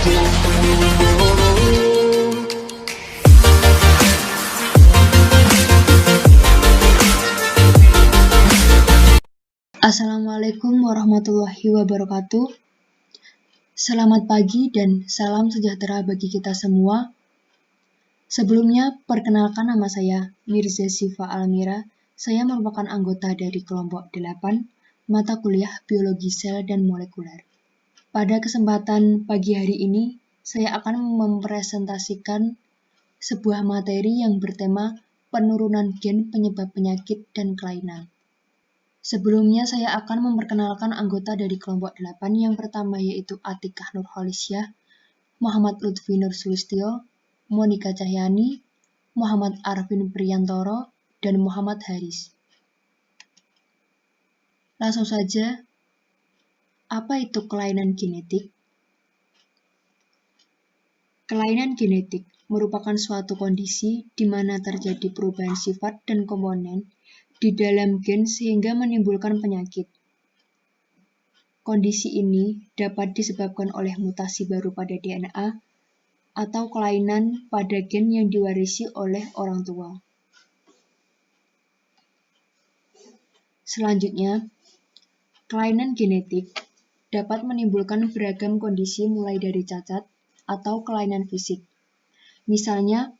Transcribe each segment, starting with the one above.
Assalamualaikum warahmatullahi wabarakatuh. Selamat pagi dan salam sejahtera bagi kita semua. Sebelumnya, perkenalkan nama saya Mirza Siva Almira. Saya merupakan anggota dari kelompok 8, mata kuliah Biologi Sel dan Molekuler. Pada kesempatan pagi hari ini, saya akan mempresentasikan sebuah materi yang bertema penurunan gen penyebab penyakit dan kelainan. Sebelumnya saya akan memperkenalkan anggota dari kelompok 8 yang pertama yaitu Atikah Nurholisyah, Muhammad Lutfi Nur Sulistyo, Monika Cahyani, Muhammad Arvin Priyantoro, dan Muhammad Haris. Langsung saja, apa itu kelainan genetik? Kelainan genetik merupakan suatu kondisi di mana terjadi perubahan sifat dan komponen di dalam gen sehingga menimbulkan penyakit. Kondisi ini dapat disebabkan oleh mutasi baru pada DNA atau kelainan pada gen yang diwarisi oleh orang tua. Selanjutnya, kelainan genetik dapat menimbulkan beragam kondisi mulai dari cacat atau kelainan fisik. Misalnya,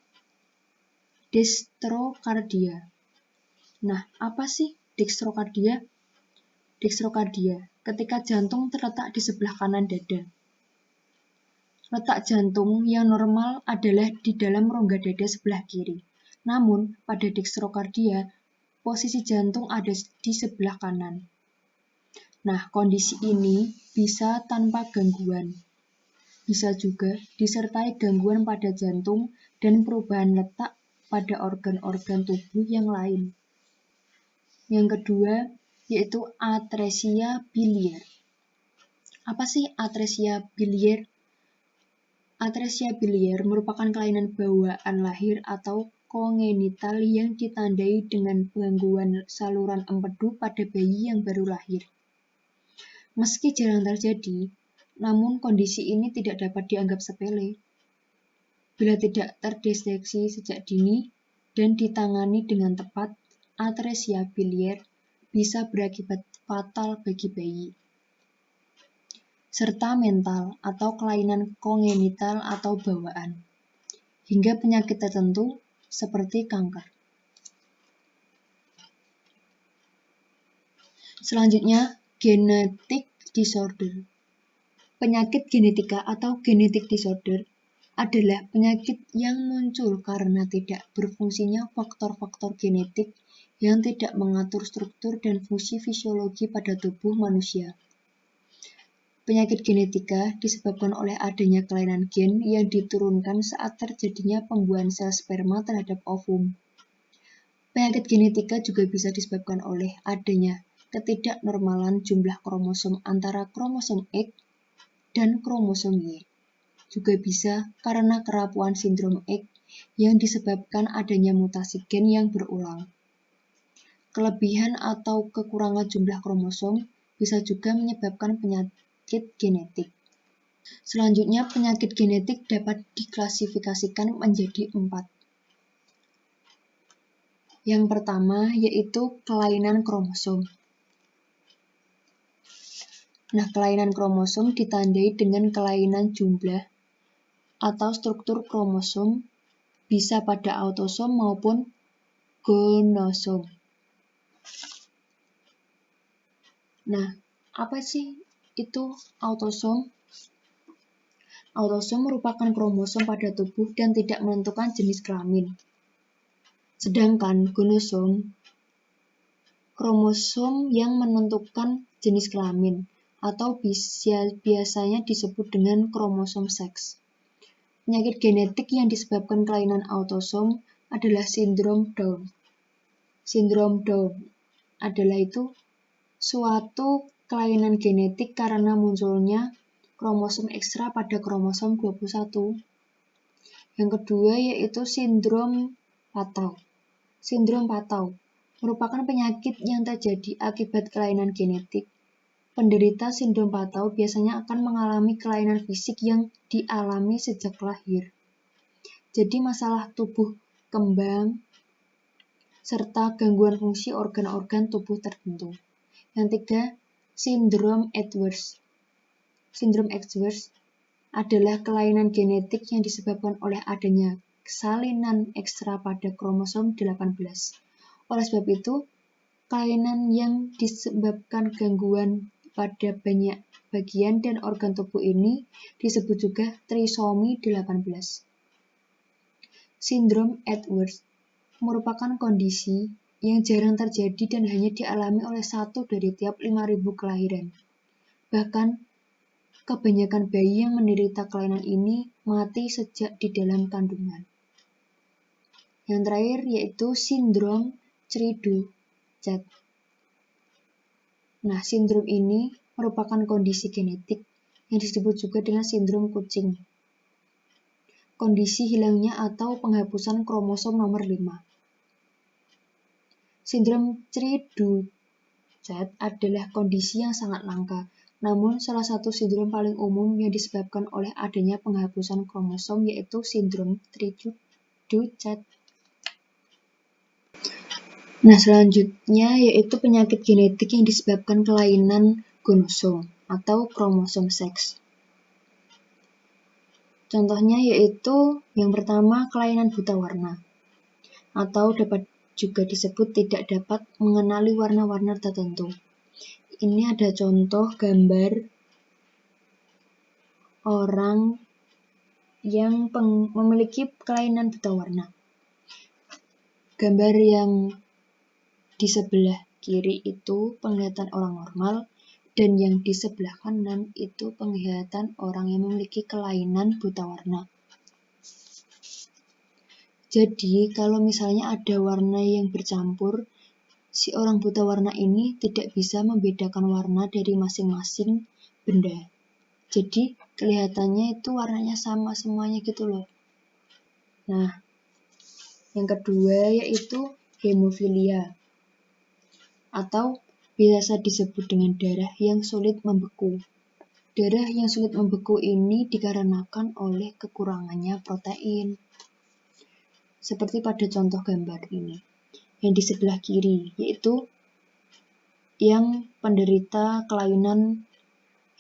dextrokardia. Nah, apa sih dextrokardia? Dextrokardia, ketika jantung terletak di sebelah kanan dada. Letak jantung yang normal adalah di dalam rongga dada sebelah kiri. Namun, pada dextrokardia, posisi jantung ada di sebelah kanan. Nah, kondisi ini bisa tanpa gangguan. Bisa juga disertai gangguan pada jantung dan perubahan letak pada organ-organ tubuh yang lain. Yang kedua, yaitu atresia biliar. Apa sih atresia biliar? Atresia biliar merupakan kelainan bawaan lahir atau kongenital yang ditandai dengan gangguan saluran empedu pada bayi yang baru lahir. Meski jarang terjadi, namun kondisi ini tidak dapat dianggap sepele. Bila tidak terdeteksi sejak dini dan ditangani dengan tepat, atresia biliar bisa berakibat fatal bagi bayi. Serta mental atau kelainan kongenital atau bawaan, hingga penyakit tertentu seperti kanker. Selanjutnya, genetic disorder. Penyakit genetika atau genetic disorder adalah penyakit yang muncul karena tidak berfungsinya faktor-faktor genetik yang tidak mengatur struktur dan fungsi fisiologi pada tubuh manusia. Penyakit genetika disebabkan oleh adanya kelainan gen yang diturunkan saat terjadinya pembuahan sel sperma terhadap ovum. Penyakit genetika juga bisa disebabkan oleh adanya ketidaknormalan jumlah kromosom antara kromosom X dan kromosom Y. Juga bisa karena kerapuhan sindrom X yang disebabkan adanya mutasi gen yang berulang. Kelebihan atau kekurangan jumlah kromosom bisa juga menyebabkan penyakit genetik. Selanjutnya, penyakit genetik dapat diklasifikasikan menjadi 4. Yang pertama yaitu kelainan kromosom. Nah, kelainan kromosom ditandai dengan kelainan jumlah atau struktur kromosom bisa pada autosom maupun gonosom. Nah, apa sih itu autosom? Autosom merupakan kromosom pada tubuh dan tidak menentukan jenis kelamin. Sedangkan gonosom, kromosom yang menentukan jenis kelamin atau biasanya disebut dengan kromosom seks. Penyakit genetik yang disebabkan kelainan autosom adalah sindrom Down. Sindrom Down adalah itu suatu kelainan genetik karena munculnya kromosom ekstra pada kromosom 21. Yang kedua yaitu sindrom Patau. Sindrom Patau merupakan penyakit yang terjadi akibat kelainan genetik penderita sindrom Patau biasanya akan mengalami kelainan fisik yang dialami sejak lahir. Jadi masalah tubuh kembang serta gangguan fungsi organ-organ tubuh tertentu. Yang tiga, sindrom Edwards. Sindrom Edwards adalah kelainan genetik yang disebabkan oleh adanya salinan ekstra pada kromosom 18. Oleh sebab itu, kelainan yang disebabkan gangguan pada banyak bagian dan organ tubuh ini disebut juga trisomi 18. Sindrom Edwards merupakan kondisi yang jarang terjadi dan hanya dialami oleh 1 dari tiap 5.000 kelahiran. Bahkan, kebanyakan bayi yang menderita kelainan ini mati sejak di dalam kandungan. Yang terakhir yaitu sindrom Cri-du-Chat. Nah, sindrom ini merupakan kondisi genetik yang disebut juga dengan sindrom kucing. Kondisi hilangnya atau penghapusan kromosom nomor 5. Sindrom Cri-du-Chat adalah kondisi yang sangat langka, namun salah satu sindrom paling umum yang disebabkan oleh adanya penghapusan kromosom yaitu sindrom Cri-du-Chat. Nah, selanjutnya yaitu penyakit genetik yang disebabkan kelainan gonosom atau kromosom seks. Contohnya yaitu yang pertama kelainan buta warna atau dapat juga disebut tidak dapat mengenali warna-warna tertentu. Ini ada contoh gambar orang yang memiliki kelainan buta warna. Gambar yang di sebelah kiri itu penglihatan orang normal, dan yang di sebelah kanan itu penglihatan orang yang memiliki kelainan buta warna. Jadi, kalau misalnya ada warna yang bercampur, si orang buta warna ini tidak bisa membedakan warna dari masing-masing benda. Jadi, kelihatannya itu warnanya sama semuanya gitu loh. Nah, yang kedua yaitu hemofilia, atau biasa disebut dengan darah yang sulit membeku. Darah yang sulit membeku ini dikarenakan oleh kekurangannya protein. Seperti pada contoh gambar ini. Yang di sebelah kiri, yaitu yang penderita kelainan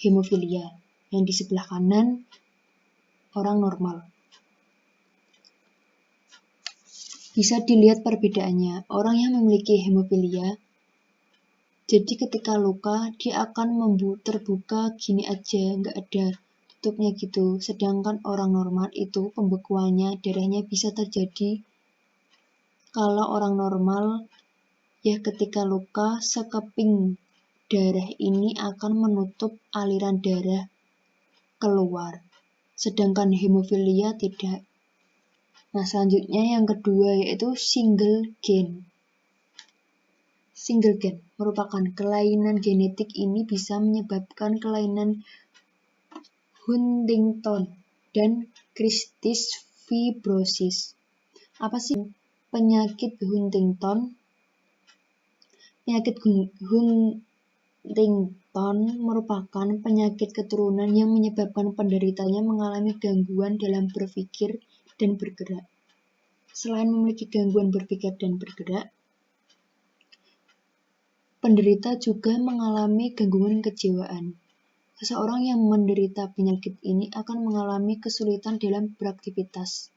hemofilia. Yang di sebelah kanan, orang normal. Bisa dilihat perbedaannya. Orang yang memiliki hemofilia, jadi ketika luka, dia akan terbuka gini aja, nggak ada tutupnya gitu. Sedangkan orang normal itu pembekuannya, darahnya bisa terjadi. Kalau orang normal, ya ketika luka, sekeping darah ini akan menutup aliran darah keluar. Sedangkan hemofilia tidak. Nah, selanjutnya yang kedua yaitu single gene. Single gene merupakan kelainan genetik ini bisa menyebabkan kelainan Huntington dan cystic fibrosis. Apa sih penyakit Huntington? Penyakit Huntington merupakan penyakit keturunan yang menyebabkan penderitanya mengalami gangguan dalam berpikir dan bergerak. Selain memiliki gangguan berpikir dan bergerak, penderita juga mengalami gangguan kejiwaan. Seseorang yang menderita penyakit ini akan mengalami kesulitan dalam beraktivitas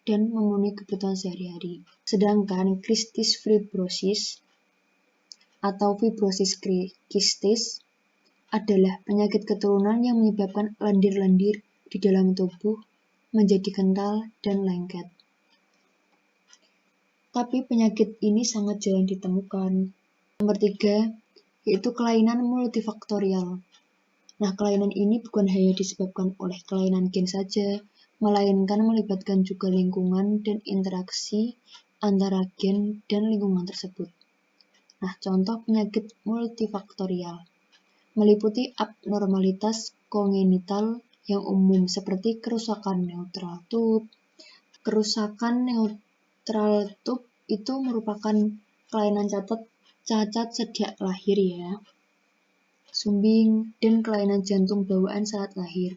dan memenuhi kebutuhan sehari-hari. Sedangkan cystic fibrosis atau fibrosis kistis adalah penyakit keturunan yang menyebabkan lendir-lendir di dalam tubuh menjadi kental dan lengket. Tapi penyakit ini sangat jarang ditemukan. Nomor 3, yaitu kelainan multifaktorial. Nah, kelainan ini bukan hanya disebabkan oleh kelainan gen saja, melainkan melibatkan juga lingkungan dan interaksi antara gen dan lingkungan tersebut. Nah, contoh penyakit multifaktorial meliputi abnormalitas kongenital yang umum seperti kerusakan neutral tube. Kerusakan neutral tube itu merupakan kelainan cacat sejak lahir ya. sumbing, dan kelainan jantung bawaan saat lahir,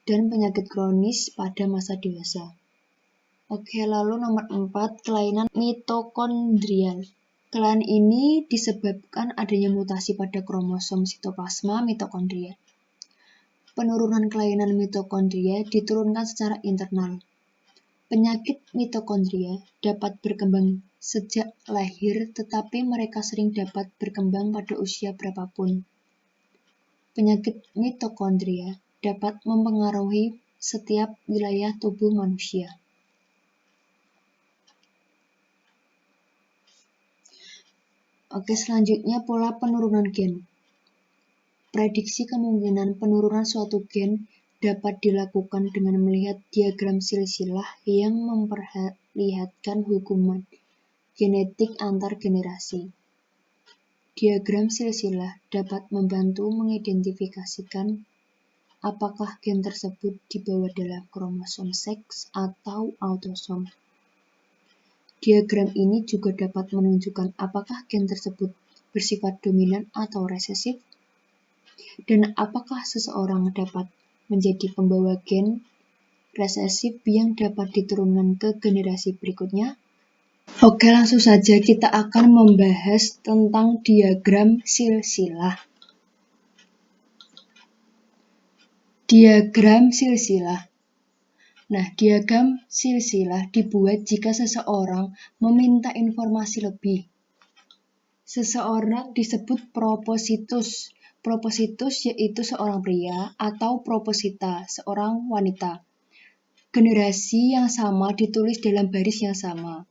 dan penyakit kronis pada masa dewasa. Oke, lalu nomor 4, kelainan mitokondrial. Kelainan ini disebabkan adanya mutasi pada kromosom sitoplasma mitokondria. Penurunan kelainan mitokondria diturunkan secara internal. Penyakit mitokondria dapat berkembang sejak lahir, tetapi mereka sering dapat berkembang pada usia berapapun. Penyakit mitokondria dapat mempengaruhi setiap wilayah tubuh manusia. Oke, selanjutnya pola penurunan gen. Prediksi kemungkinan penurunan suatu gen dapat dilakukan dengan melihat diagram silsilah yang memperlihatkan hubungan genetik antar generasi. Diagram silsilah dapat membantu mengidentifikasikan apakah gen tersebut dibawa dalam kromosom seks atau autosom. Diagram ini juga dapat menunjukkan apakah gen tersebut bersifat dominan atau resesif, dan apakah seseorang dapat menjadi pembawa gen resesif yang dapat diturunkan ke generasi berikutnya. Oke, langsung saja kita akan membahas tentang diagram silsilah. Diagram silsilah. Nah, diagram silsilah dibuat jika seseorang meminta informasi lebih. Seseorang disebut propositus. Propositus yaitu seorang pria atau proposita, seorang wanita. Generasi yang sama ditulis dalam baris yang sama.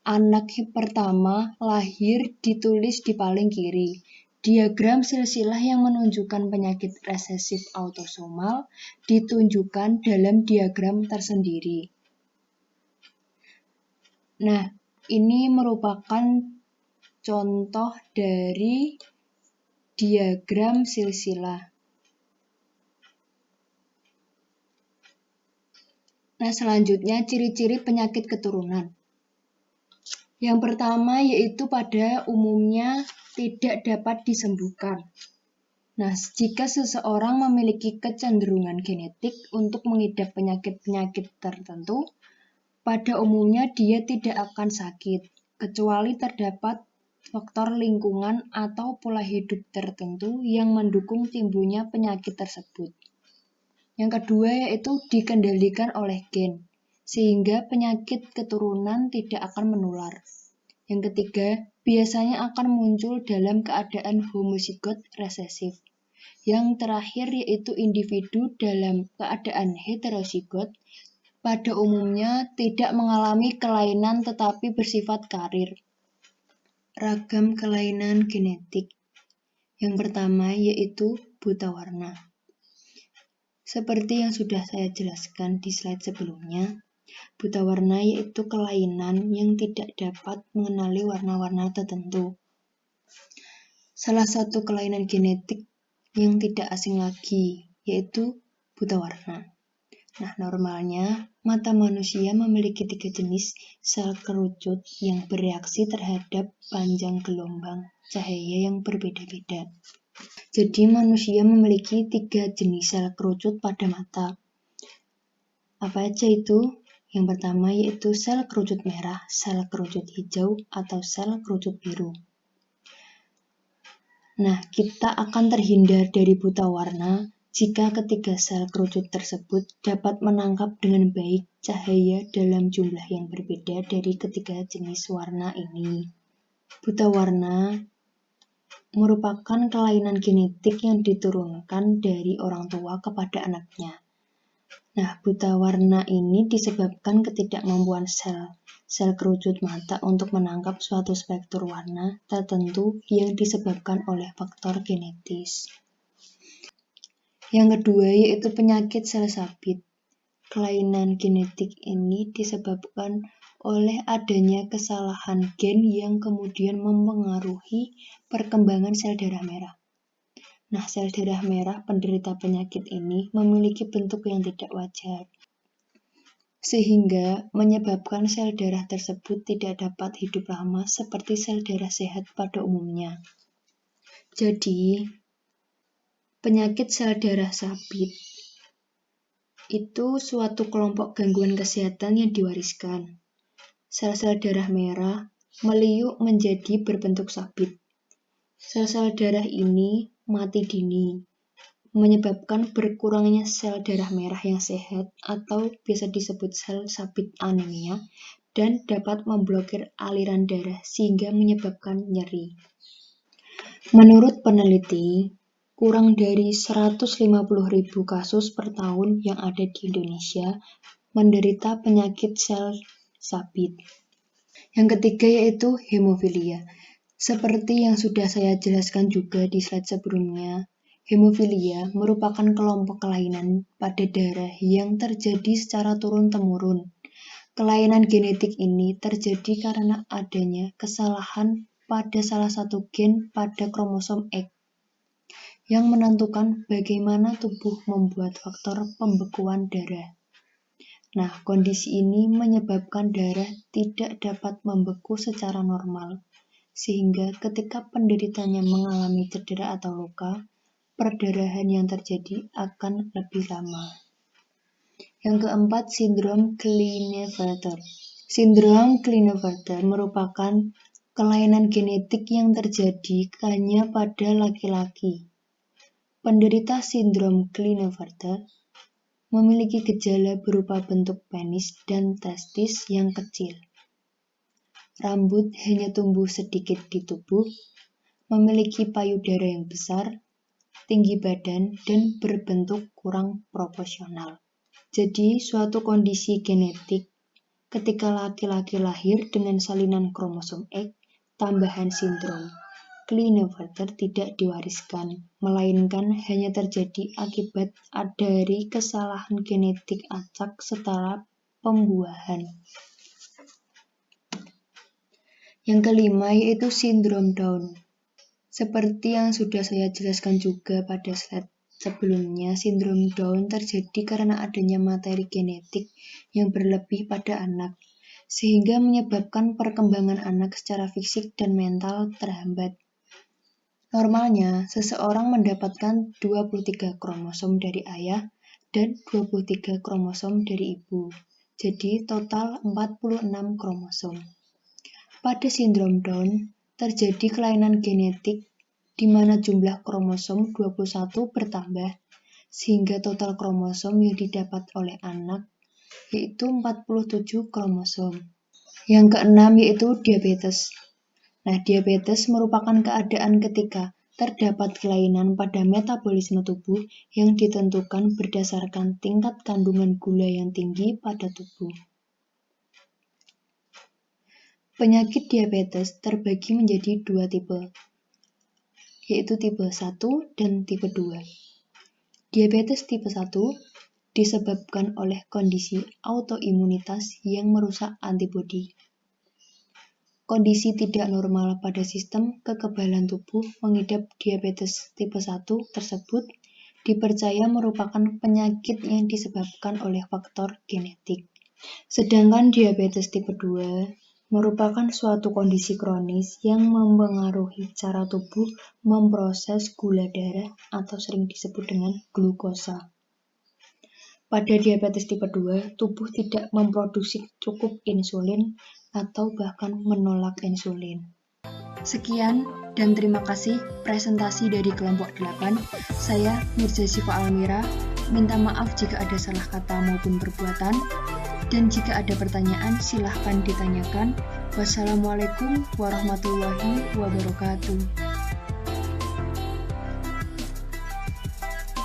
Anak pertama lahir ditulis di paling kiri. Diagram silsilah yang menunjukkan penyakit resesif autosomal ditunjukkan dalam diagram tersendiri. Nah, ini merupakan contoh dari diagram silsilah. Nah, selanjutnya ciri-ciri penyakit keturunan. Yang pertama yaitu pada umumnya tidak dapat disembuhkan. Nah, jika seseorang memiliki kecenderungan genetik untuk mengidap penyakit-penyakit tertentu, pada umumnya dia tidak akan sakit, kecuali terdapat faktor lingkungan atau pola hidup tertentu yang mendukung timbulnya penyakit tersebut. Yang kedua yaitu dikendalikan oleh gen, sehingga penyakit keturunan tidak akan menular. Yang ketiga, biasanya akan muncul dalam keadaan homozigot resesif. Yang terakhir yaitu individu dalam keadaan heterozigot pada umumnya tidak mengalami kelainan tetapi bersifat karir. Ragam kelainan genetik. Yang pertama yaitu buta warna. Seperti yang sudah saya jelaskan di slide sebelumnya, buta warna yaitu kelainan yang tidak dapat mengenali warna-warna tertentu. Salah satu kelainan genetik yang tidak asing lagi yaitu buta warna. Nah, normalnya mata manusia memiliki 3 jenis sel kerucut yang bereaksi terhadap panjang gelombang cahaya yang berbeda-beda. Jadi manusia memiliki 3 jenis sel kerucut pada mata. Apa aja itu? Yang pertama yaitu sel kerucut merah, sel kerucut hijau, atau sel kerucut biru. Nah, kita akan terhindar dari buta warna jika ketiga sel kerucut tersebut dapat menangkap dengan baik cahaya dalam jumlah yang berbeda dari ketiga jenis warna ini. Buta warna merupakan kelainan genetik yang diturunkan dari orang tua kepada anaknya. Nah, buta warna ini disebabkan ketidakmampuan sel kerucut mata untuk menangkap suatu spektrum warna tertentu yang disebabkan oleh faktor genetis. Yang kedua yaitu penyakit sel sabit. Kelainan genetik ini disebabkan oleh adanya kesalahan gen yang kemudian mempengaruhi perkembangan sel darah merah. Nah, sel darah merah penderita penyakit ini memiliki bentuk yang tidak wajar, sehingga menyebabkan sel darah tersebut tidak dapat hidup lama seperti sel darah sehat pada umumnya. Jadi, Penyakit sel darah sabit itu suatu kelompok gangguan kesehatan yang diwariskan. Sel-sel darah merah meliuk menjadi berbentuk sabit. Sel-sel darah ini mati dini, menyebabkan berkurangnya sel darah merah yang sehat atau biasa disebut sel sabit anemia dan dapat memblokir aliran darah sehingga menyebabkan nyeri. Menurut peneliti, kurang dari 150.000 kasus per tahun yang ada di Indonesia menderita penyakit sel sabit. Yang ketiga yaitu hemofilia. Seperti yang sudah saya jelaskan juga di slide sebelumnya, hemofilia merupakan kelompok kelainan pada darah yang terjadi secara turun-temurun. Kelainan genetik ini terjadi karena adanya kesalahan pada salah satu gen pada kromosom X yang menentukan bagaimana tubuh membuat faktor pembekuan darah. Nah, kondisi ini menyebabkan darah tidak dapat membeku secara normal, sehingga ketika penderitanya mengalami cedera atau luka, perdarahan yang terjadi akan lebih lama. Yang keempat, sindrom Klinefelter. Sindrom Klinefelter merupakan kelainan genetik yang terjadi hanya pada laki-laki. Penderita sindrom Klinefelter memiliki gejala berupa bentuk penis dan testis yang kecil. Rambut hanya tumbuh sedikit di tubuh, memiliki payudara yang besar, tinggi badan, dan berbentuk kurang proporsional. Jadi, suatu kondisi genetik ketika laki-laki lahir dengan salinan kromosom X tambahan sindrom Klinefelter tidak diwariskan, melainkan hanya terjadi akibat dari kesalahan genetik acak setelah pembuahan. Yang kelima yaitu sindrom Down. Seperti yang sudah saya jelaskan juga pada slide sebelumnya, sindrom Down terjadi karena adanya materi genetik yang berlebih pada anak, sehingga menyebabkan perkembangan anak secara fisik dan mental terhambat. Normalnya, seseorang mendapatkan 23 kromosom dari ayah dan 23 kromosom dari ibu. Jadi total 46 kromosom. Pada sindrom Down, terjadi kelainan genetik di mana jumlah kromosom 21 bertambah, sehingga total kromosom yang didapat oleh anak yaitu 47 kromosom. Yang keenam yaitu diabetes. Nah, diabetes merupakan keadaan ketika terdapat kelainan pada metabolisme tubuh yang ditentukan berdasarkan tingkat kandungan gula yang tinggi pada tubuh. Penyakit diabetes terbagi menjadi dua tipe, yaitu tipe 1 dan tipe 2. Diabetes tipe 1 disebabkan oleh kondisi autoimunitas yang merusak antibodi. Kondisi tidak normal pada sistem kekebalan tubuh mengidap diabetes tipe 1 tersebut dipercaya merupakan penyakit yang disebabkan oleh faktor genetik. Sedangkan diabetes tipe 2 merupakan suatu kondisi kronis yang mempengaruhi cara tubuh memproses gula darah atau sering disebut dengan glukosa. Pada diabetes tipe 2, tubuh tidak memproduksi cukup insulin atau bahkan menolak insulin. Sekian dan terima kasih presentasi dari kelompok 8. Saya Mirza Siva Almira, minta maaf jika ada salah kata maupun perbuatan, dan jika ada pertanyaan silahkan ditanyakan. Wassalamualaikum warahmatullahi wabarakatuh.